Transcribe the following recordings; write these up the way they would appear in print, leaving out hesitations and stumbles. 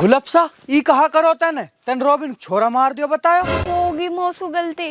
गुलबसा ई कहा करो तेने तेन रोबिन छोरा मार दियो बतायो। होगी मौसू गलती।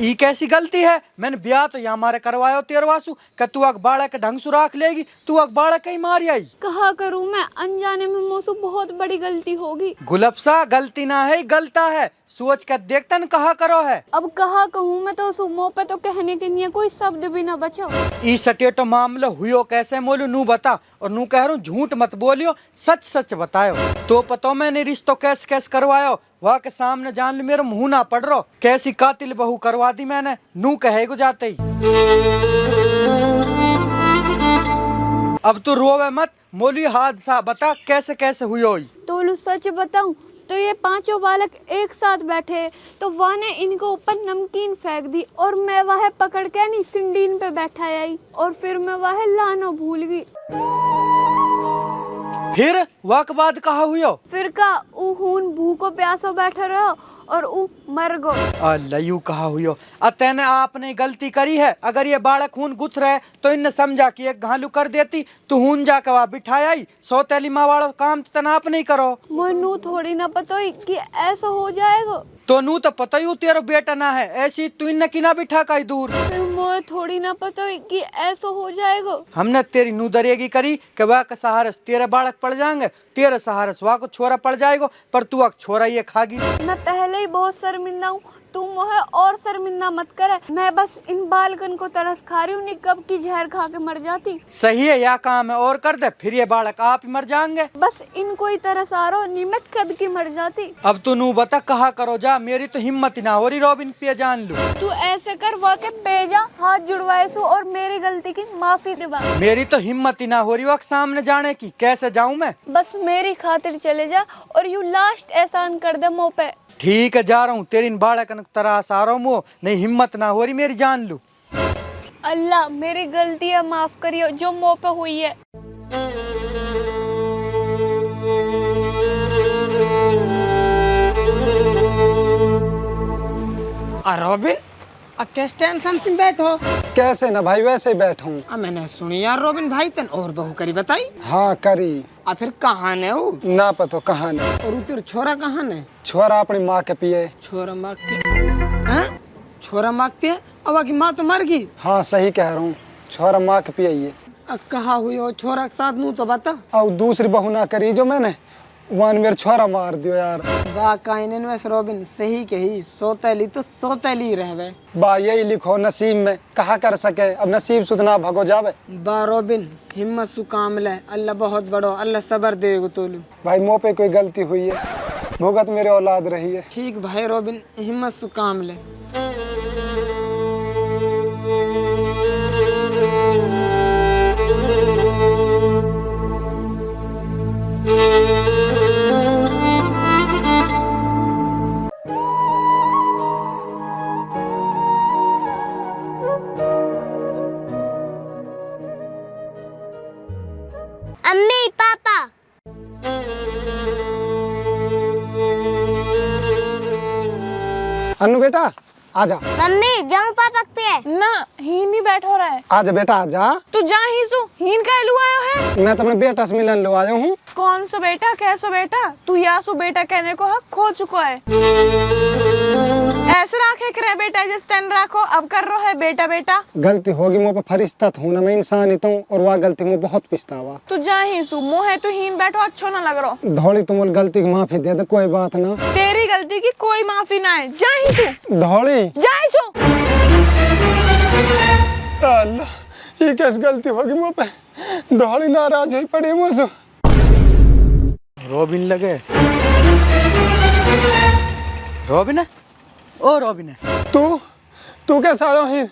ई कैसी गलती है? मैंने ब्याह तो यहाँ मारे करवायो तेरवासु कि तू अक बाड़ा के ढंग से राख लेगी, तू अक बाड़ा कहीं मारी आई। कहा करूँ मैं, अनजाने में मौसू बहुत बड़ी गलती होगी। गुलबसा गलती ना है, गलता है, सोच कर देखता न कहा करो है। अब कहा कहूँ मैं तो सुमो पे तो कहने के लिए कोई शब्द भी ना बचो। ई सटेटो मामला हुयो कैसे मोलू नू बता, और नू कह रहा झूठ मत बोलियो, सच सच बतायो। तो पतो मैंने रिश्तो कैसे कैसे करवायो, वहाँ के सामने जान लो मेरा मुंह ना पड़ रो। कैसी कातिल बहू करवा दी मैंने, नू कहेगो जाते ही। अब तू रोवे मत, मोलू हादसा बता कैसे कैसे हुई। तो सच बताऊं तो ये पांचों बालक एक साथ बैठे तो वह ने इनको ऊपर नमकीन फेंक दी और मैं वह पकड़ के नहीं सिंडीन पे बैठा आई और फिर मैं वह लाना भूल गई। फिर वक बाद कहा हुयो? फिर का खून भूखो प्यासो बैठे रहो और मर गो। लयू कहा हुयो। तेने आपने गलती करी है, अगर ये बालक खून गुथ रहे तो इनने समझा कि एक घालू कर देती, तू हून जाके वहाँ बिठाया ही। सौतेली माँ वाला काम तो तना आप नहीं करो। मनु थोड़ी ना पता कि ऐसा हो जाएगा। तो नू तो पता ही तेरा बेटा ना है, ऐसी तू इन्ने की ना बिठा कहीं दूर। फिर मुझे थोड़ी ना पता कि ऐसा हो जाएगा। हमने तेरी नू दरेगी करी कि वह का सहारस तेरे बालक पड़ जाएंगे, तेरे सहारस वह को छोरा पड़ जाएगा, पर तू अक छोरा ये खागी। मैं पहले ही बहुत शर्मिंदा हूँ, तू मुझे और शर्मिंदा मत करे। मैं बस इन बालकन को तरस खा रही हूँ, कब की जहर खा के मर जाती। सही है, या काम है और कर दे, फिर ये बालक आप ही मर जाएंगे। बस इनको ही तरस आ रहा नहीं, मैं कद की मर जाती। अब तू नू बता कहा करो जा, मेरी तो हिम्मत ही ना हो रही रोबिन पे जान लू। तू ऐसे कर वो के पे जा, हाथ जुड़वाए सु और मेरी गलती की माफी दिवा। मेरी तो हिम्मत ही ना हो रही वक्त सामने जाने की, कैसे जाऊं मैं? बस मेरी खातिर चले जा और यू लास्ट एहसान कर दे मुँह पे। ठीक है जा रहा हूँ, तेरी इन बालकन तरास आ रहा हूँ, नहीं हिम्मत ना हो रही मेरी जान लू। अल्लाह मेरी गलतियाँ माफ करियो जो मुँह पे हुई है। रोबिन अब कैसे टेंशन से बैठो? कैसे ना भाई, वैसे ही बैठा हूँ। मैंने सुनी यार रोबिन भाई तन और बहू करी बताई। हाँ करी। फिर कहाँ ने वो? ना पतो कहाँ ने। और तेरा छोरा कहाँ ने? छोरा अपनी माँ के पिए। छोरा माँ के हैं? छोरा माँ के पिए? अब की माँ तो मर गई। हाँ सही कह रहा हूँ, छोरा माँ के पिए ये। अब कहा हुई हो छोरा के साथ नू तो बता। और दूसरी बहू ना करी जो मैंने, वन मेरा छोरा मार दियो यार। बा काइनन वैसे रोबिन सही कही, सोतेली तो सोतेली ही रहवे। बा यही लिखो नसीब में, कहा कर सके, अब नसीब सुधना भगो जावे। बा रोबिन हिम्मत सु काम ले, अल्लाह बहुत बड़ो, अल्लाह सबर देगो तोलू। भाई मुँह पे कोई गलती हुई है, भुगत मेरे औलाद रही है। ठीक भाई रोबिन हिम्मत सु काम ले। अम्मी पापा अन्नू बेटा आजा। मम्मी जाऊं पापा पे? ना ही नहीं बैठो रहा है। आजा बेटा आजा। तू जा ही सु हीन का लू आयो है। मैं तो अपने बेटा से मिलन लो आया हूँ। कौन सा बेटा, कैसो बेटा? तू या सु बेटा कहने को हक खो चुका है। ऐसे राखे करे बेटा जिस तन राखो, अब कर रो है बेटा बेटा। गलती होगी मुँह पे फरिश्ता हूँ ना, मैं इंसान ही तो, और वह गलती मुँह बहुत पिछतावा। तू जा ही सु मोहे तू हीन बैठो, अच्छो ना लग रो। धौली तुम गलती की माफी दे दे, कोई बात ना। तेरी गलती की कोई माफी ना है, जा ही तू। धौली जा ही सु। अल्लाह ये कैसे गलती होगी मुँह पे, धौली नाराज हुई पड़ी मुझसे। रोबिन लगे। रोबिन है? ओ रोबिन है। तू कैसा आया ही?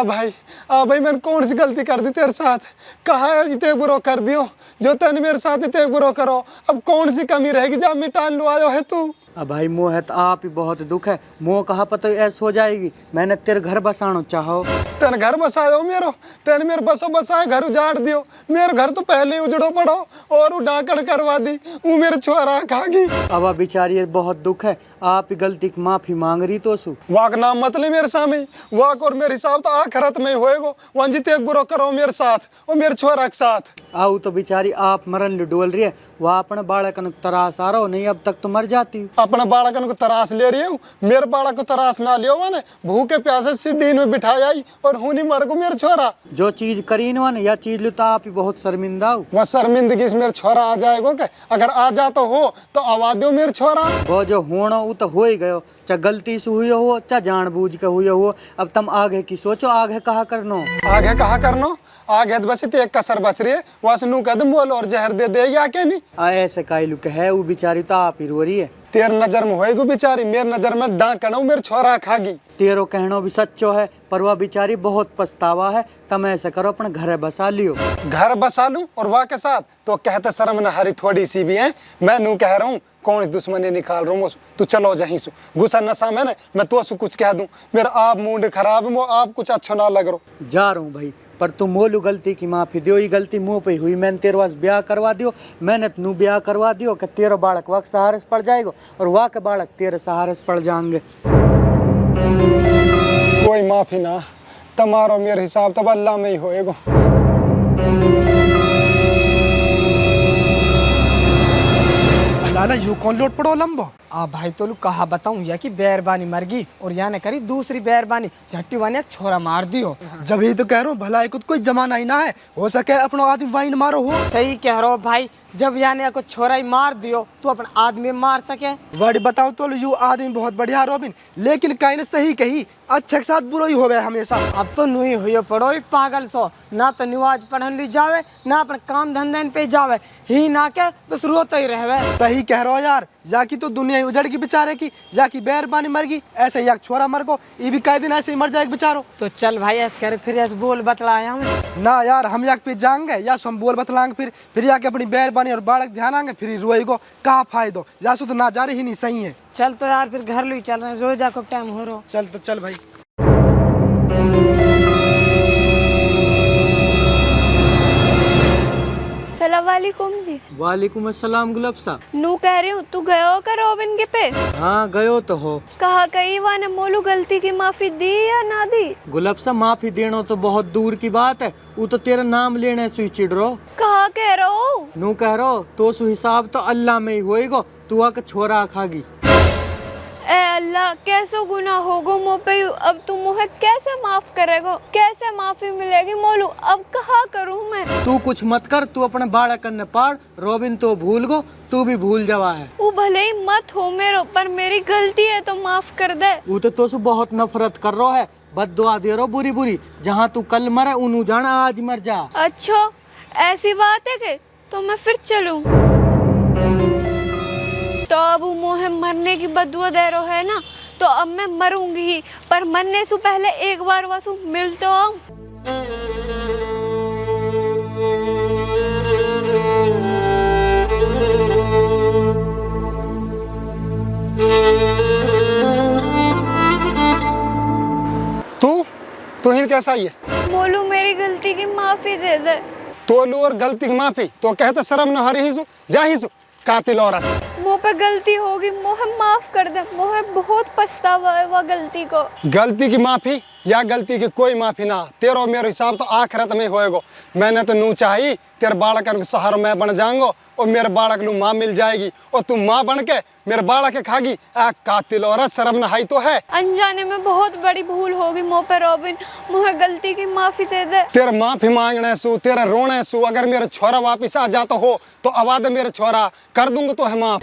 भाई मैंने कौन सी गलती कर दी तेरे साथ? कहा है इतने बुरो कर दियो, जो तने मेरे साथ इतने बुरो करो, अब कौन सी कमी रहेगी जब मिटान लो आयो है तू? अब भाई मोह है तो आप ही बहुत दुख है। मोह कहा पता ऐस हो जाएगी। मैंने तेरे घर बसानो चाहो। तेरे घर बसायो मेरो, तेने मेरे बसो बसाए घर उजाड़ दियो। मेरे घर तो पहले ही उजड़ो पड़ो और उड़ाकड़ करवा दी। वो मेरे छोरा खागी। अब बेचारी बहुत दुख है। आप ही गलती की माफी मांग रही तो सु वाक नाम मत ले मेरे सामने। वाक और मेरे हिसाब तो आखिरत में होएगो। वंजित एक बुरो करो मेरे साथ और मेरे छोरा के साथ। आओ तो बेचारी आप मरन डोल रही है। वह अपने बालकन तरास आ रहा हो, नहीं अब तक तो मर जाती। अपने बालकन को तरास ले रही हूँ, मेरे बालक को तरास ना लियो। मैंने भूखे प्यासे सीढ़ीन में बिठा आई और हूं नहीं मर को मेरे छोरा। जो चीज करी न या चीज लो तो आप ही बहुत शर्मिंदा हो। वह शर्मिंदगी से मेरे छोरा आ जाएगो क्या? अगर आ जा तो हो तो आवाज दो मेरे छोरा। वो जो होना वो तो हो ही गयो, चाहे गलती से हुई हो चाहे जानबूझ के हुई हो। अब तुम आगे की सोचो, आगे कहा करनो। आगे कहा करनो? आगे तो बस इतनी एक कसर बच रही है। वहां से नू कह दो मोल और जहर दे देगी आके नहीं। ऐसे काई लुक है वो बेचारी तो आप ही रो रही है। तेरे नजर में होएगी बेचारी, मेरी नजर में डांक कनो मेरे छोरा खागी। तेरो कहनो भी सच्चो है, पर वह बेचारी बहुत पछतावा है। तुम ऐसे करो अपने घर बसा लियो। घर बसा लूं और वाह के साथ तो कहते शर्म न हरी थोड़ी सी भी है। मैं नू कह रहा हूँ कौन इस दुश्मनी निकाल रहा हूँ। तू चलो जहीं सु गुस्सा नशा में मैं तो कुछ कह दूं। मेरा आप मूड खराब है, वो आप कुछ अच्छा ना लग रहा। जा रहा हूँ भाई, पर तुम मोलू गलती की माफी दियो। ये गलती मुंह पे हुई। मैंने तेरे वास ब्याह करवा दियो। मैंने तू ब्याह करवा दियो कि तेरा बालक वक्त सहारे से पड़ जाएगा और वाह के बालक तेरे सहारे से पड़ जाएंगे। कोई माफी ना, तुम्हारो मेरे हिसाब तो अल्लाह में ही होएगा। लाला यू कौन लोट पड़ो लंबो। आ भाई तो कहा बताऊं या कि बैरबानी मर गई और या ने करी दूसरी बैरबानी। झट्टी वाने छोरा मार दियो। जब ही तो कह रहा हूँ भलाई को कोई जमाना ही ना है। हो सके अपना आदमी वाइन मारो हो। सही कह रहा हो भाई, जब याने को छोरा ही मार दियो तो अपना आदमी मार सके। वर्ड बताऊं तो यू आदमी बहुत बढ़िया रोबिन, लेकिन कहीं ने सही कही, अच्छे के साथ बुरा ही होवे हमेशा। अब तो नुई हुई पड़ो ही पागल सो। ना तो निवाज पढ़न ली जावे, ना अपने काम धंधे पे जावे, ही ना के बस रोते ही रहवे। सही कह रहा हो यार, जाकी तो दुनिया ही उजड़ की बेचारे की, जाकी बैरबानी मर गई। ऐसे ही एक छोरा मर को, ये भी कई दिन ऐसे ही मर जाएगा बेचारो। तो चल भाई ऐसे करे फिर ऐसे बोल बतलाया हमें ना यार, हम याक पे जाएंगे या सो हम बोल बतलाएंगे, फिर जाके अपनी बैरबानी और बालक ध्यान आएंगे, फिर रोई को कहा फायदो। जासू तो ना जा रही ही नहीं सही है। चल तो यार फिर घर लुई चल रहे, रोजा को टाइम हो रहा। चल तो चल भाई। सलाम वालेकुम जी। वालेकुम अस्सलाम गुलाब साहब। नू कह रही हूँ तू गयो का रोबिन के पे। हाँ गयो तो हो। कहा कही वाने मोलू गलती की माफी दी या ना दी। गुलाब साहब माफी देना तो बहुत दूर की बात है। वो तो तेरा नाम लेने से ही चिड़ रो। कहा कह रहा हो। नू कह रो तो सु हिसाब तो अल्लाह में ही होएगा। तू आके छोरा खागी। ए अल्लाह, कैसो गुनाह होगो मो पे। अब तू मुझे कैसे माफ करेगो, कैसे माफी मिलेगी मोलू। अब कहा करूँ मैं। तू कुछ मत कर, तू अपने बालक ने पाड़। रोबिन तो भूल गो, तू भी भूल जावा है। वो भले ही मत हो मेरो, पर मेरी गलती है तो माफ कर दे। वो तो सु बहुत नफरत कर रो है। बद्दुआ दे रो बुरी बुरी। जहाँ तू कल मरे उन्हू जाना आज मर जा। अच्छा ऐसी बात है कि तो मैं फिर चलूं। तो अब वो मोहे मरने की बदुआ दे रहा है ना, तो अब मैं मरूंगी ही, पर मरने से पहले एक बार वसु मिल तो आऊं। तू ही कैसा ही है? मोलू मेरी गलती की माफी दे दे। तोलू और गलती की माफी तो कहते शर्म न हरी ही जा ही कातिल औरत। मुँह पे गलती होगी, मोहे माफ कर दे। मोहे बहुत पछतावा है वह गलती को। गलती की माफी या गलती की कोई माफी ना, तेरो मेरे हिसाब तो आखिरत में होएगो। मैंने तो नू चाहिए तेरे बालक का सहारा मैं बन जाऊंगा और मेरे बालक लू माँ मिल जाएगी और तू माँ बन के मेरे बालक के खागी। कातिल औरत, शर्म नहाई तो है। अनजाने में बहुत बड़ी भूल होगी मुँह पे रोबिन, मुझे गलती की माफी दे दे। तेरे माफी मांगने सु, तेरे रोने सु, अगर मेरा छोरा वापिस आ जाता हो तो आवाज मेरे छोरा कर दूंगा तो है माफ।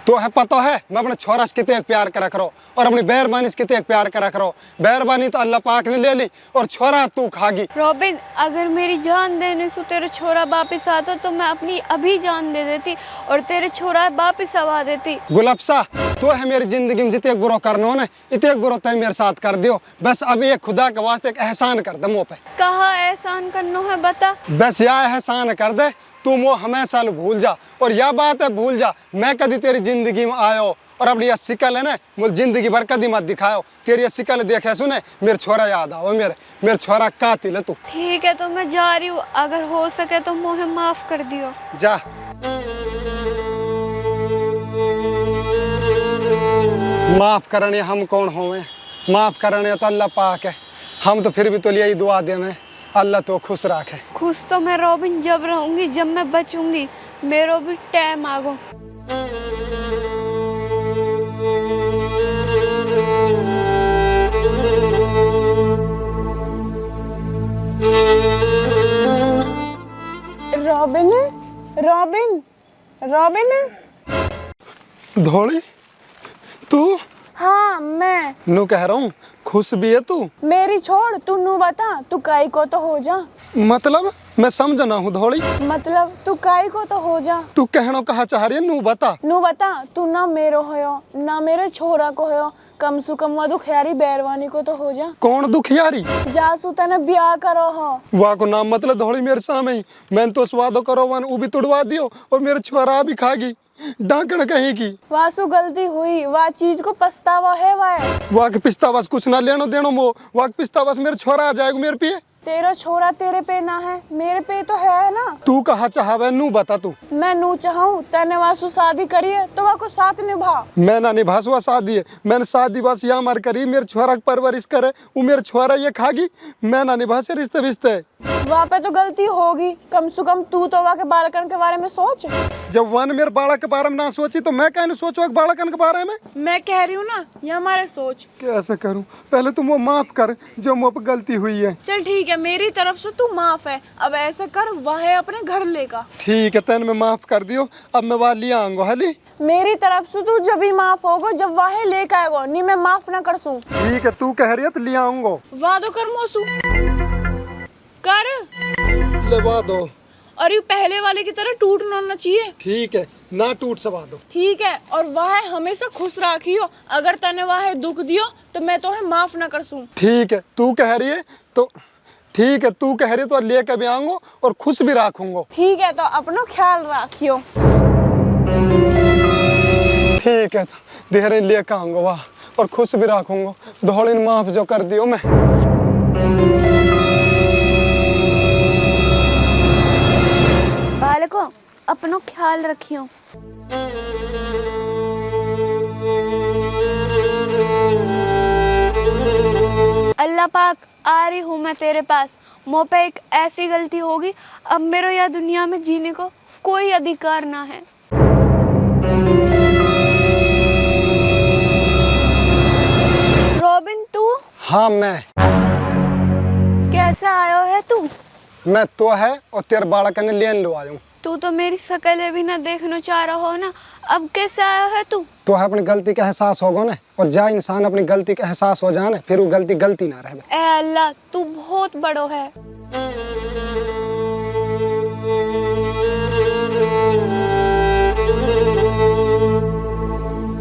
तो है पता है मैं अपने छोरा से कितने प्यार कर रख रहा और अपनी बैरबानी से कितने प्यार कर रख रहा। बैरबानी तो अल्लाह पाक ने ले ली और छोरा तू खागी। रोबिन, अगर मेरी जान देने से तेरे छोरा वापिस आता तो मैं अपनी अभी जान दे देती और तेरे छोरा वापिस आवा देती। गुलाबसा तो है मेरी जिंदगी में जितने बुरा करना हो ना इतने बुरा तय मेरे साथ कर दियो। बस अब एक खुदा के वास्ते एक एहसान कर दे मुँह पे। कहा एहसान करना है बता। बस या एहसान कर दे, तू वो हमेशा भूल जा। और यह बात है भूल जा, मैं कभी तेरी जिंदगी में आयो और अपनी यह शिकल है ना मुझे जिंदगी भर कभी मत दिखाओ। तेरी यह शिकल देखे सुने मेरे छोरा याद आओ। मेरे छोरा कातिल है तू। ठीक है तो मैं जा रही हूँ, अगर हो सके तो मुझे माफ कर दियो। जा। माफ करने हम कौन होवे, माफ करने तो अल्लाह पाक है। हम तो फिर भी तो यही दुआ दे में अल्लाह तो खुश रखे। खुश तो मैं रॉबिन जब रहूंगी जब मैं बचूंगी, मेरो भी टाइम आगो। Robin robin robin. धोली तू? हाँ मैं नू कह रहा हूँ खुश भी है तू? मेरी छोड़, तू नू बता, तू काई को तो हो जा। मतलब मैं समझना हूँ धोली। मतलब तू काई को तो हो जा। तू कहना कहा चाह रही है नू बता। नू बता, तू ना मेरो होयो ना मेरे छोरा को होयो, कम सु कम वह दुखियारी बैरवानी को तो हो जा। कौन दुखियारी? जासू तने ब्याह करो हो। वाह को नाम मतलब धोली मेरे सामने ही मैंने तो स्वादो करो वन वो भी तुड़वा दियो और मेरे छोरा भी खागी डाकण कहीं की। वासु गलती हुई, वाह चीज को पछतावा है। वाह के पिस्तावास कुछ ना लेनो देनो मो, वाह के पिस्तावास मेरे छोरा आ जाएगा मेरे पे। तेरा छोरा तेरे पे ना है, मेरे पे तो है ना। तू कहा चाहवे नू बता तू। मैं नू चाहूँ तने वासु शादी करिए तो वह को साथ निभा। मैं ना निभास हुआ शादी है, मैंने शादी बस यहाँ मर करी मेरे छोरा की परवरिश करे वो मेरे छोरा ये खागी, मैं ना निभा से रिश्ते विश्ते। वहाँ पे तो गलती होगी, कम से कम तू तो वहाँ के बालकन के बारे में सोच। जब वन मेरे बालक के बारे में ना सोची तो मैं कहने सोचो बालकन के बारे में। मैं कह रही हूँ ना, ये हमारे सोच। कैसे करूं? पहले तुम वो माफ कर जो मुझ पर गलती हुई है। चल ठीक है, मेरी तरफ से तू माफ है। अब ऐसे कर, वह अपने घर लेगा। ठीक है तेन मैं माफ कर दियो, अब मैं वाली आऊंगा हली। मेरी तरफ से तू जब भी माफ होगा जब वह लेकर आएगा, नहीं मैं माफ ना कर सूं। ठीक है तू कह रही है तो ले आऊंगा। वादो कर मोसू, कर लेवा दो। और ये पहले वाले की तरह टूटना ना चाहिए। ठीक है ना टूट सवा दो। ठीक है, और वह हमेशा खुश राखियो, अगर तने वह दुख दियो तो मैं तो है माफ ना कर सूं। ठीक है तू कह रही है तो ठीक है तू कह रही है तो लेकर भी आऊंगा और खुश भी रखूंगा। ठीक है तो अपना ख्याल रखियो। ठीक है तो देहरे लेकर आऊंगा वाह और खुश भी रखूंगा। धोली माफ जो कर दियो मैं। बालकों अपनो ख्याल रखियो। अल्लाह पाक आ रही हूँ मैं तेरे पास। मुँह पे एक ऐसी गलती होगी, अब मेरे यह दुनिया में जीने को कोई अधिकार ना है। रॉबिन तू? हाँ मैं। कैसे आयो है तू? मैं तो है और तेरे बालक ने लेन लो आयूं। तू तो मेरी शकल भी ना देखना चाह रहा हो ना, अब कैसे आया है तू? तो है अपनी गलती का एहसास होगा ना, और जा इंसान अपनी गलती का एहसास हो जाए ना फिर वो गलती ना रहे। ए अल्लाह तू बहुत बड़ो है।